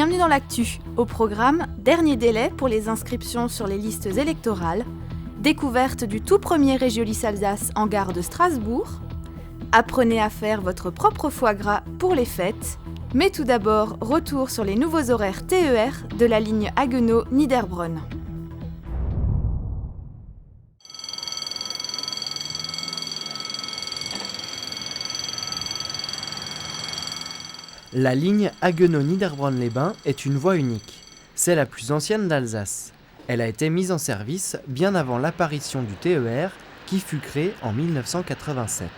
Bienvenue dans l'actu. Au programme, dernier délai pour les inscriptions sur les listes électorales, découverte du tout premier Régiolis Alsace en gare de Strasbourg, apprenez à faire votre propre foie gras pour les fêtes, mais tout d'abord, retour sur les nouveaux horaires TER de la ligne Haguenau-Niederbronn. La ligne Haguenau-Niederbronn-les-Bains est une voie unique. C'est la plus ancienne d'Alsace. Elle a été mise en service bien avant l'apparition du TER qui fut créé en 1987.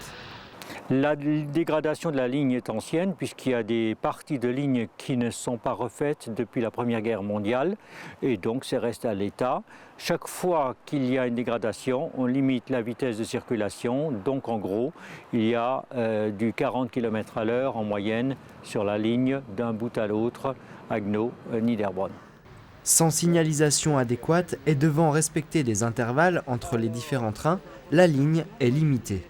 La dégradation de la ligne est ancienne puisqu'il y a des parties de ligne qui ne sont pas refaites depuis la Première Guerre mondiale et donc c'est resté à l'état. Chaque fois qu'il y a une dégradation, on limite la vitesse de circulation, donc en gros il y a du 40 km/h en moyenne sur la ligne d'un bout à l'autre, Haguenau-Niederbronn. Sans signalisation adéquate et devant respecter des intervalles entre les différents trains, la ligne est limitée.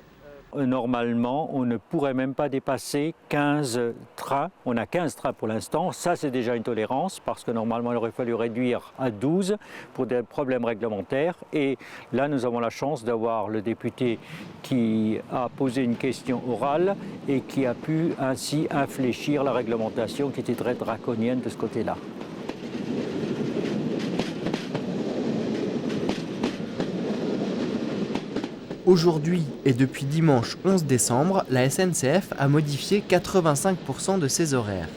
Normalement, on ne pourrait même pas dépasser 15 trains. On a 15 trains pour l'instant. Ça, c'est déjà une tolérance parce que normalement, il aurait fallu réduire à 12 pour des problèmes réglementaires. Et là, nous avons la chance d'avoir le député qui a posé une question orale et qui a pu ainsi infléchir la réglementation qui était très draconienne de ce côté-là. Aujourd'hui et depuis dimanche 11 décembre, la SNCF a modifié 85% de ses horaires.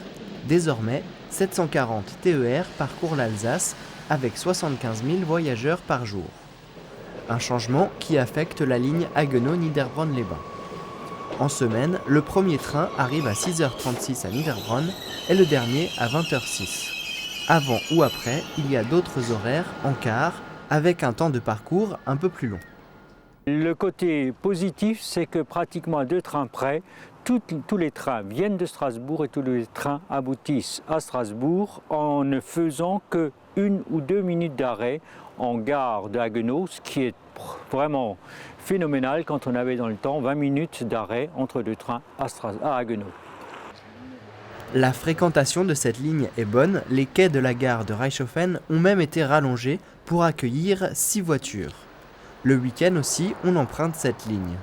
Désormais, 740 TER parcourent l'Alsace avec 75 000 voyageurs par jour. Un changement qui affecte la ligne Haguenau-Niederbronn-les-Bains. En semaine, le premier train arrive à 6h36 à Niederbronn et le dernier à 20h06. Avant ou après, il y a d'autres horaires en quart avec un temps de parcours un peu plus long. Le côté positif, c'est que pratiquement à 2 trains près, tous les trains viennent de Strasbourg et tous les trains aboutissent à Strasbourg en ne faisant que 1 ou 2 minutes d'arrêt en gare de Haguenau, ce qui est vraiment phénoménal quand on avait dans le temps 20 minutes d'arrêt entre 2 trains à Haguenau. La fréquentation de cette ligne est bonne, les quais de la gare de Reichshofen ont même été rallongés pour accueillir 6 voitures. Le week-end aussi, on emprunte cette ligne.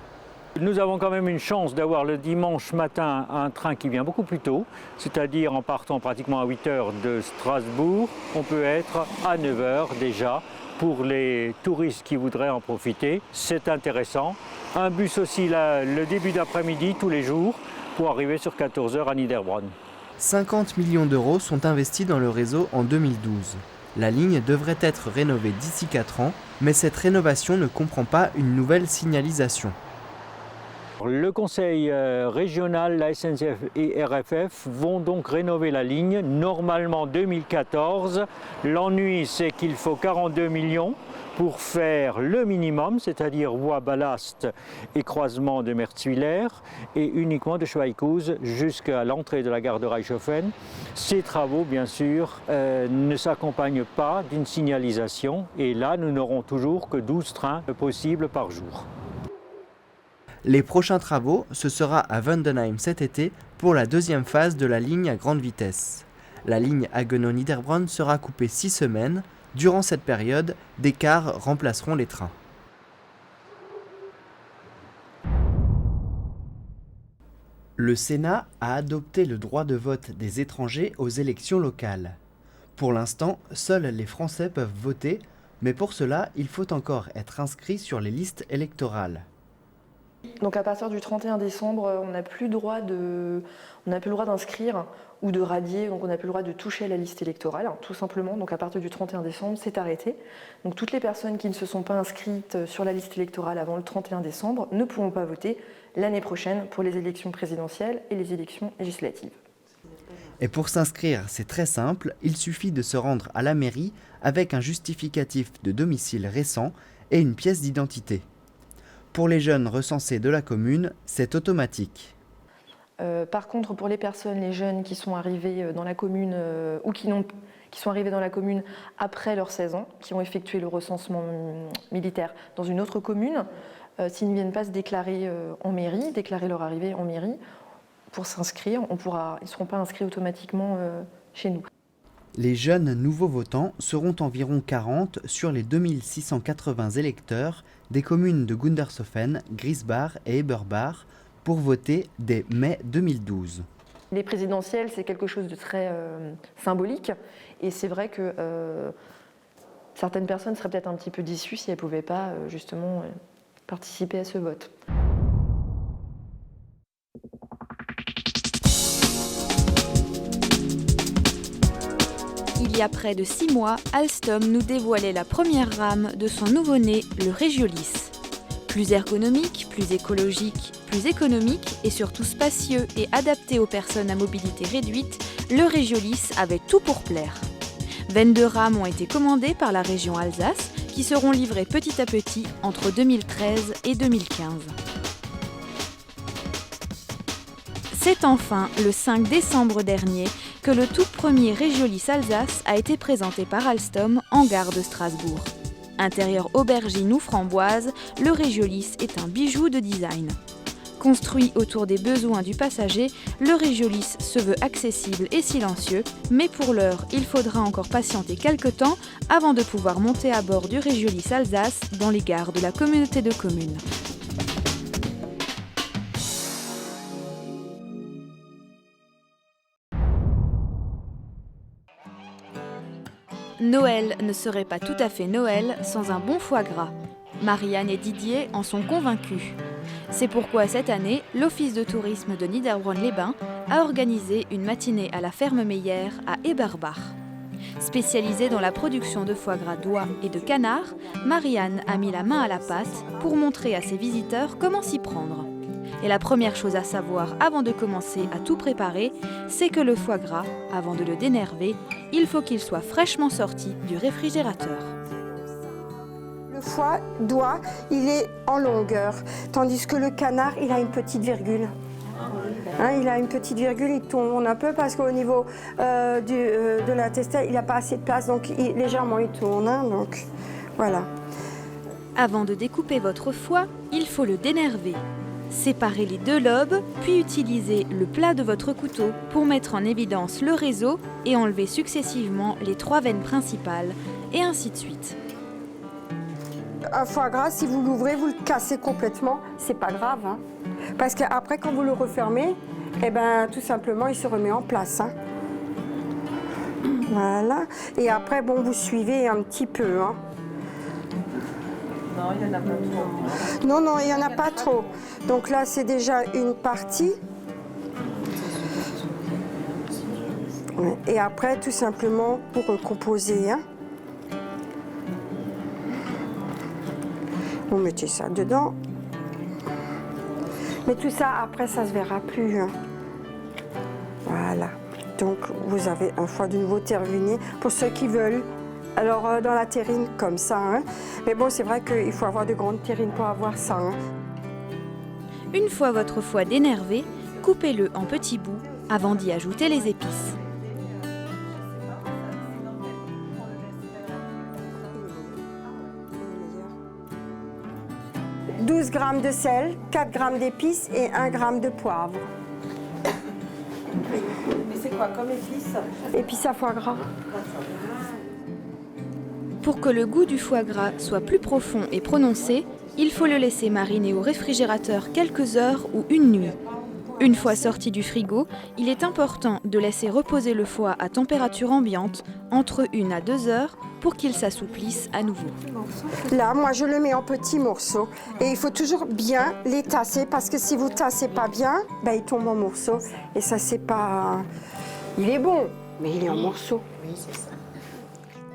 Nous avons quand même une chance d'avoir le dimanche matin un train qui vient beaucoup plus tôt, c'est-à-dire en partant pratiquement à 8 h de Strasbourg, on peut être à 9 h déjà pour les touristes qui voudraient en profiter. C'est intéressant. Un bus aussi le début d'après-midi tous les jours pour arriver sur 14 h à Niederbronn. 50 millions d'euros sont investis dans le réseau en 2012. La ligne devrait être rénovée d'ici 4 ans, mais cette rénovation ne comprend pas une nouvelle signalisation. Le conseil régional, la SNCF et RFF vont donc rénover la ligne, normalement 2014. L'ennui, c'est qu'il faut 42 millions pour faire le minimum, c'est-à-dire voie ballast et croisement de Merzuiller et uniquement de Schweighouse jusqu'à l'entrée de la gare de Reichshofen. Ces travaux, bien sûr, ne s'accompagnent pas d'une signalisation et là, nous n'aurons toujours que 12 trains possibles par jour. Les prochains travaux, ce sera à Vendenheim cet été pour la deuxième phase de la ligne à grande vitesse. La ligne Haguenau-Niederbronn sera coupée 6 semaines. Durant cette période, des cars remplaceront les trains. Le Sénat a adopté le droit de vote des étrangers aux élections locales. Pour l'instant, seuls les Français peuvent voter, mais pour cela, il faut encore être inscrit sur les listes électorales. Donc à partir du 31 décembre, on n'a plus le droit d'inscrire ou de radier, donc on n'a plus le droit de toucher à la liste électorale, tout simplement. Donc à partir du 31 décembre, c'est arrêté. Donc toutes les personnes qui ne se sont pas inscrites sur la liste électorale avant le 31 décembre ne pourront pas voter l'année prochaine pour les élections présidentielles et les élections législatives. Et pour s'inscrire, c'est très simple, il suffit de se rendre à la mairie avec un justificatif de domicile récent et une pièce d'identité. Pour les jeunes recensés de la commune, c'est automatique. Par contre, pour les personnes, les jeunes qui sont arrivés dans la commune ou qui sont arrivés dans la commune après leurs 16 ans, qui ont effectué le recensement militaire dans une autre commune, s'ils ne viennent pas se déclarer en mairie, déclarer leur arrivée en mairie, pour s'inscrire, ils ne seront pas inscrits automatiquement chez nous. Les jeunes nouveaux votants seront environ 40 sur les 2680 électeurs des communes de Gundershofen, Griesbach et Eberbach pour voter dès mai 2012. Les présidentielles, c'est quelque chose de très symbolique et c'est vrai que certaines personnes seraient peut-être un petit peu déçues si elles ne pouvaient pas justement participer à ce vote. Il y a près de 6 mois, Alstom nous dévoilait la première rame de son nouveau-né, le Regiolis. Plus ergonomique, plus écologique, plus économique et surtout spacieux et adapté aux personnes à mobilité réduite, le Regiolis avait tout pour plaire. 22 rames ont été commandées par la région Alsace qui seront livrées petit à petit entre 2013 et 2015. C'est enfin le 5 décembre dernier que le tout premier Regiolis Alsace a été présenté par Alstom en gare de Strasbourg. Intérieur aubergine ou framboise, le Regiolis est un bijou de design. Construit autour des besoins du passager, le Regiolis se veut accessible et silencieux, mais pour l'heure, il faudra encore patienter quelques temps avant de pouvoir monter à bord du Regiolis Alsace dans les gares de la communauté de communes. Noël ne serait pas tout à fait Noël sans un bon foie gras. Marianne et Didier en sont convaincus. C'est pourquoi cette année, l'Office de tourisme de Niederbronn-les-Bains a organisé une matinée à la ferme Meyer à Eberbach. Spécialisée dans la production de foie gras d'oie et de canard, Marianne a mis la main à la pâte pour montrer à ses visiteurs comment s'y prendre. Et la première chose à savoir avant de commencer à tout préparer, c'est que le foie gras, avant de le dénerver, il faut qu'il soit fraîchement sorti du réfrigérateur. Le foie d'oie, il est en longueur, tandis que le canard, il a une petite virgule. Il a une petite virgule, il tourne un peu parce qu'au niveau de la testelle, il n'a pas assez de place, donc légèrement il tourne. Donc voilà. Avant de découper votre foie, il faut le dénerver. Séparez les deux lobes, puis utilisez le plat de votre couteau pour mettre en évidence le réseau et enlever successivement les 3 veines principales, et ainsi de suite. Un foie gras, si vous l'ouvrez, vous le cassez complètement, c'est pas grave. Parce qu'après, quand vous le refermez, tout simplement, il se remet en place. Voilà. Et après, vous suivez un petit peu. Non, il n'y en a pas trop. Non, il n'y en a pas trop. Donc là, c'est déjà une partie. Et après, tout simplement, pour composer. Vous mettez ça dedans. Mais tout ça, après, ça ne se verra plus. Voilà. Donc, vous avez un foie de nouveau terminé pour ceux qui veulent. Alors, dans la terrine, comme ça. Mais bon, c'est vrai qu'il faut avoir de grandes terrines pour avoir ça. Une fois votre foie dénervé, coupez-le en petits bouts avant d'y ajouter les épices. « 12 g de sel, 4 g d'épices et 1 g de poivre. » Mais c'est quoi comme épices? Épices à foie gras. Pour que le goût du foie gras soit plus profond et prononcé, il faut le laisser mariner au réfrigérateur quelques heures ou une nuit. Une fois sorti du frigo, il est important de laisser reposer le foie à température ambiante entre 1 à 2 heures pour qu'il s'assouplisse à nouveau. Là, moi, je le mets en petits morceaux. Et il faut toujours bien les tasser parce que si vous ne tassez pas bien, il tombe en morceaux. Et ça, c'est pas... Il est bon, mais il est en morceaux. Oui, c'est ça.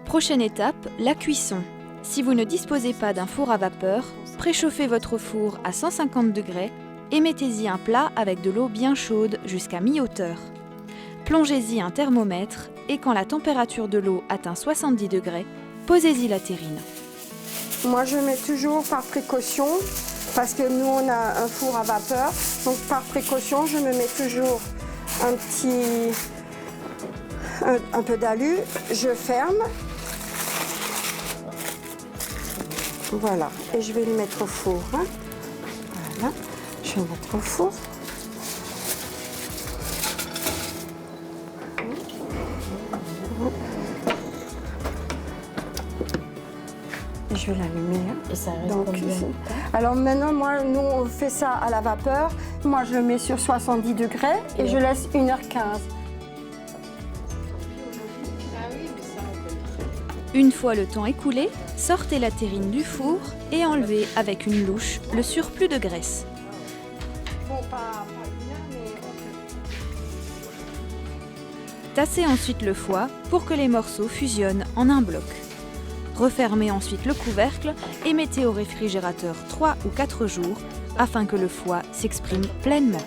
Prochaine étape, la cuisson. Si vous ne disposez pas d'un four à vapeur, préchauffez votre four à 150 degrés et mettez-y un plat avec de l'eau bien chaude jusqu'à mi-hauteur. Plongez-y un thermomètre et quand la température de l'eau atteint 70 degrés, posez-y la terrine. Moi, je mets toujours par précaution, parce que nous, on a un four à vapeur. Donc, par précaution, je me mets toujours un peu d'alu. Je ferme. Voilà. Et je vais le mettre au four. Voilà. Je vais le mettre au four. je vais l'allumer. Et ça reste Donc, combien? ici. Alors maintenant, nous, on fait ça à la vapeur. Moi, je le mets sur 70 degrés et je laisse 1h15. Une fois le temps écoulé, sortez la terrine du four et enlevez avec une louche le surplus de graisse. Bon, pas 1 heure, mais Tassez ensuite le foie pour que les morceaux fusionnent en un bloc. Refermez ensuite le couvercle et mettez au réfrigérateur 3 ou 4 jours afin que le foie s'exprime pleinement.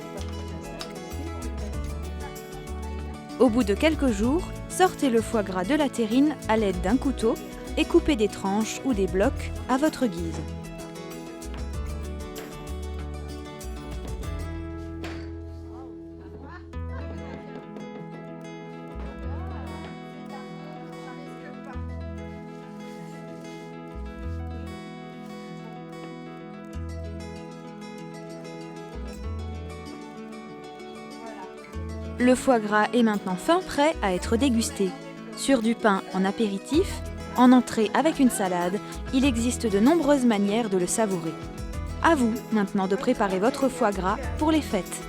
Au bout de quelques jours, sortez le foie gras de la terrine à l'aide d'un couteau et coupez des tranches ou des blocs à votre guise. Le foie gras est maintenant fin prêt à être dégusté. Sur du pain en apéritif, en entrée avec une salade, il existe de nombreuses manières de le savourer. À vous maintenant de préparer votre foie gras pour les fêtes.